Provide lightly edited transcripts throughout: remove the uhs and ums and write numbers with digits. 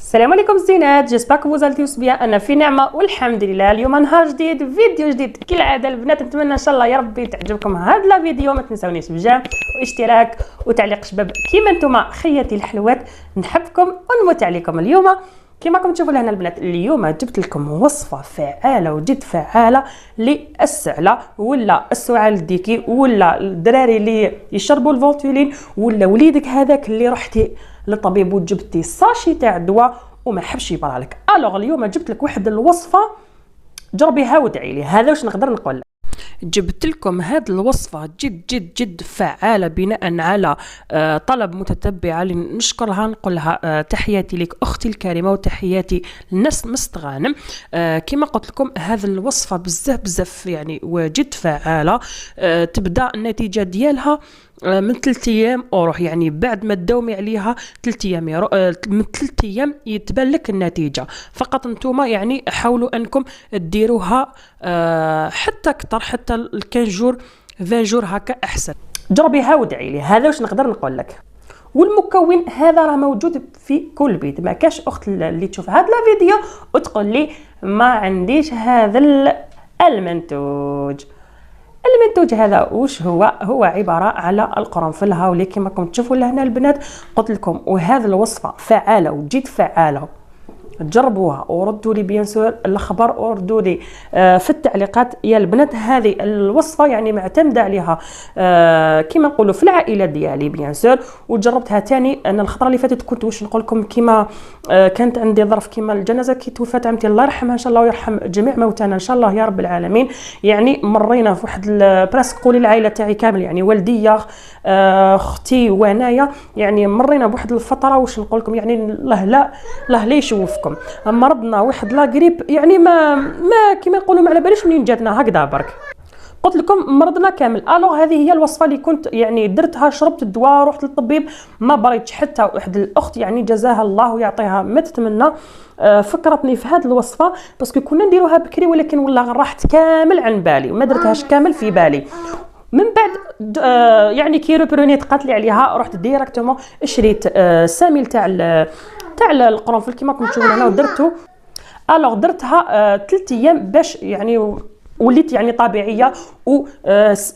السلام عليكم الزينات، جيسباك فوزالتيوس بيان. انا في نعمه والحمد لله. اليوم نهار جديد، فيديو جديد كالعاده البنات. نتمنى ان شاء الله يا ربي تعجبكم هذا الفيديو. ما تنسونيش بجام واشتراك وتعليق شباب كيما نتوما خياتي الحلوات. نحبكم ونموت عليكم. اليوم كما راكم تشوفوا لهنا البنات، اليوم جبت لكم وصفه فعاله وجد فعاله للسعله ولا السعال الديكي ولا الدراري اللي يشربوا الفولتولين ولا وليدك هذاك اللي رحتي للطبيب وجبتي ساشي تاع الدواء وما حبش يبرالك. الوغ اليوم جبت لك واحد الوصفه جربيها وادعي لي. هذا واش نقدر نقول. جبت لكم هذه الوصفة جد جد جد فعالة بناء على طلب متتبعة نشكرها، نقولها تحياتي لك أختي الكريمة وتحياتي للناس مستغانم. كما قلت لكم هذه الوصفة بزاف يعني وجد فعالة. تبدأ النتيجة ديالها من 3 أيام وروح، يعني بعد ما تداومي عليها 3 أيام من 3 أيام يتبان لك النتيجة. فقط نتوما يعني حاولوا أنكم تديروها حتى أكثر، حتى 15 جور 20 جور هكا أحسن. جربيها وادعي لي. هذا واش نقدر نقول لك. والمكون هذا راه موجود في كل بيت. ما كاش أخت اللي تشوف هذا الفيديو وتقول لي ما عنديش هذا المنتوج. المنتوج هذا وش هو عباره على القرنفل. هاولي كما راكم تشوفوا لهنا البنات قلت لكم. وهذه الوصفه فعاله وجد فعاله. جربوها وردوا لي بيان سور الخبر وردوا لي في التعليقات يا البنات. هذه الوصفه يعني معتمده عليها كما نقولوا في العائله ديالي بيان سور. وجربتها ثاني انا الخطره اللي فاتت. كنت واش نقول لكم كما كانت عندي ظرف كما الجنازه كي توفات عمتي الله يرحمها ان شاء الله ويرحم جميع موتانا ان شاء الله يا رب العالمين. يعني مرينا في واحد براسك قولي العائله تاعي كامل، يعني والديا اختي وانايا، يعني مرينا بواحد الفتره واش نقول لكم يعني الله لا يشوفكم. مرضنا واحد لا غريب يعني ما كما نقولوا ما على باليش منين جاتنا هكذا برك. قلت لكم مرضنا كامل. الوغ هذه هي الوصفه اللي كنت يعني درتها، شربت الدواء رحت للطبيب ما بريتش. حتى واحد الاخت يعني جزاها الله ويعطيها ما تتمنى فكرتني في هذه الوصفه باسكو كنا نديروها بكري، ولكن والله راحت كامل عن بالي وما درتهاش كامل في بالي. من بعد يعني كي روبرونيت قالت لي عليها رحت ديريكتومون شريت ساميل تاع القرنفل كما راكم تشوفوا هنا ودرته. الوغ درتها 3 ايام باش يعني وليت يعني طبيعيه و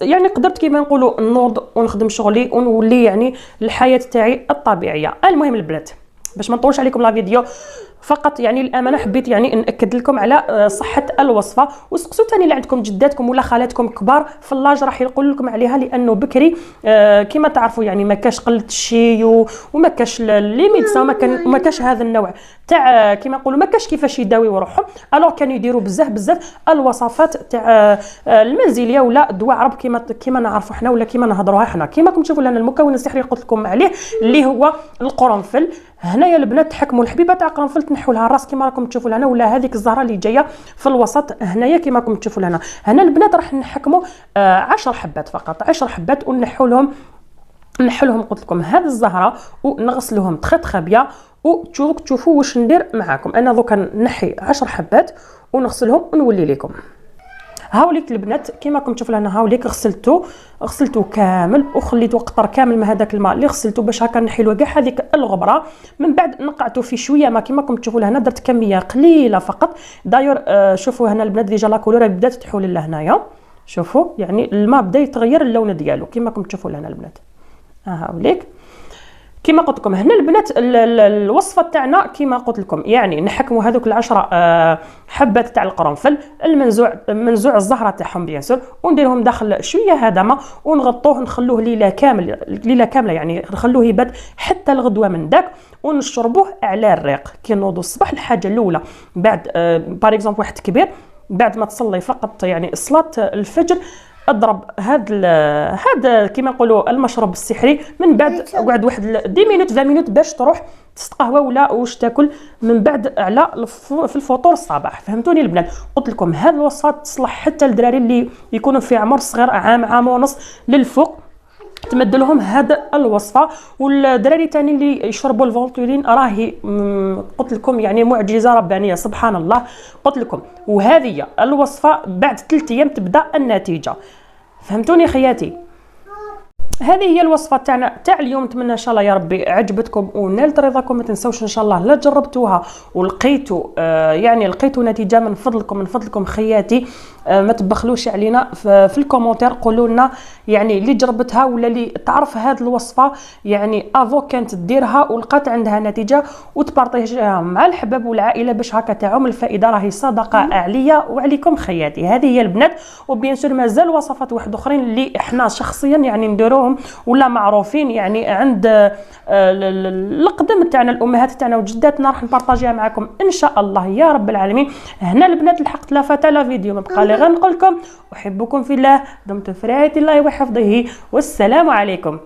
يعني قدرت كيما نقولوا نوض ونخدم شغلي ونولي يعني الحياه تاعي الطبيعيه. المهم البنات باش ما نطولش عليكم لا فيديو، فقط يعني الامانه حبيت يعني ناكد لكم على صحه الوصفه. وسقسوا ثاني اللي عندكم جداتكم ولا خالاتكم كبار في اللاج راح يقول لكم عليها، لانه بكري كما تعرفوا يعني ما كاش قله الشي وما كاش لي ميدسان ما كاش هذا النوع تاع كما نقولوا ما كاش كيفاش يداويو روحهم. الوغ كانوا يديروا بزاف الوصفات تاع المنزليه ولا دواء عرب كما نعرفوا حنا ولا كما نهضروها حنا. كما راكم تشوفوا لنا المكون السحري قلت لكم عليه اللي هو القرنفل. هنايا البنات تحكموا الحبيبه تاع القرنفل تنحوا لها الراس كما راكم تشوفوا لهنا، ولا هذيك الزهره اللي جايه في الوسط هنايا كما راكم تشوفوا لهنا. هنا البنات راح نحكموا 10 حبات فقط، 10 حبات ونحوا لهم قلت لكم هذه الزهره ونغسلوهم تخي بيان. وتشوفوا واش ندير معاكم. انا دوكا نحي 10 حبات ونغسلهم ونولي لكم. هاوليك البنات كما راكم تشوفوا لهنا. هاوليك غسلته كامل وخليته قطر كامل من هذاك الماء اللي غسلته باش هكا نحي له كاع هذيك الغبره. من بعد نقعته في شويه ما كما راكم تشوفوا لهنا. درت كميه قليله فقط. داير شوفوا هنا البنات ديجا لا كولور بدات تحول لهنايا. شوفوا يعني الماء بدا يتغير اللون ديالو كما راكم تشوفوا لهنا البنات. هاوليك كما قلت لكم هنا البنات الوصفه تاعنا كما قلت لكم يعني نحكموا هذوك ال10 حبات تاع القرنفل منزوع الزهره تاعهم بيان سور، ونديرهم داخل شويه هذا ما ونغطوه نخلوه ليله كامله يعني نخلوه يبات حتى الغدوه من داك ونشربوه على الريق كي نوضوا الصباح. الحاجه الاولى بعد بار اكزومبل واحد كبير بعد ما تصلي فقط يعني صلاه الفجر اضرب هذا كما نقولوا المشروب السحري. من بعد قعد واحد 10 مينوت 20 مينوت باش تروح تستقهوى ولا واش تاكل من بعد على في الفطور الصباح. فهمتوني البنات. قلت لكم هذه الوصفه تصلح حتى الدراري اللي يكونوا في عمر صغير عام ونص للفوق تمد لهم هذا الوصفه. والدراري تاني اللي يشربوا الفولتولين راهي قلت لكم يعني معجزه ربانيه سبحان الله. قلت لكم وهذه الوصفه بعد 3 ايام تبدا النتيجه. فهمتوني خياتي. هذه هي الوصفه تاعنا تاع اليوم. نتمنى ان شاء الله يا ربي عجبتكم ونالت رضاكم. ما تنسوش ان شاء الله لا جربتوها ولقيتوا يعني لقيتوا نتيجه، من فضلكم خياتي ما تبخلوش علينا في الكومونتير. قولوا لنا يعني اللي جربتها ولا اللي تعرف هذه الوصفه يعني افو كانت ديرها ولقات عندها نتيجه، وتبارطيجيها مع الحباب والعائله باش هكا تعم الفائده. راهي صدقه عليا وعليكم خياتي. هذه هي البنات. وبيان سور مازال وصفات واحد اخرين اللي احنا شخصيا يعني نديروهم ولا معروفين يعني عند القدم تاعنا الامهات تاعنا وجداتنا، راح نبارطاجيها معكم ان شاء الله يا رب العالمين. هنا البنات لحقت لافته لا فيديو، ما بقى لي غير نقول لكم احبكم في الله، دمتم في رعايه الله وحفظه، والسلام عليكم.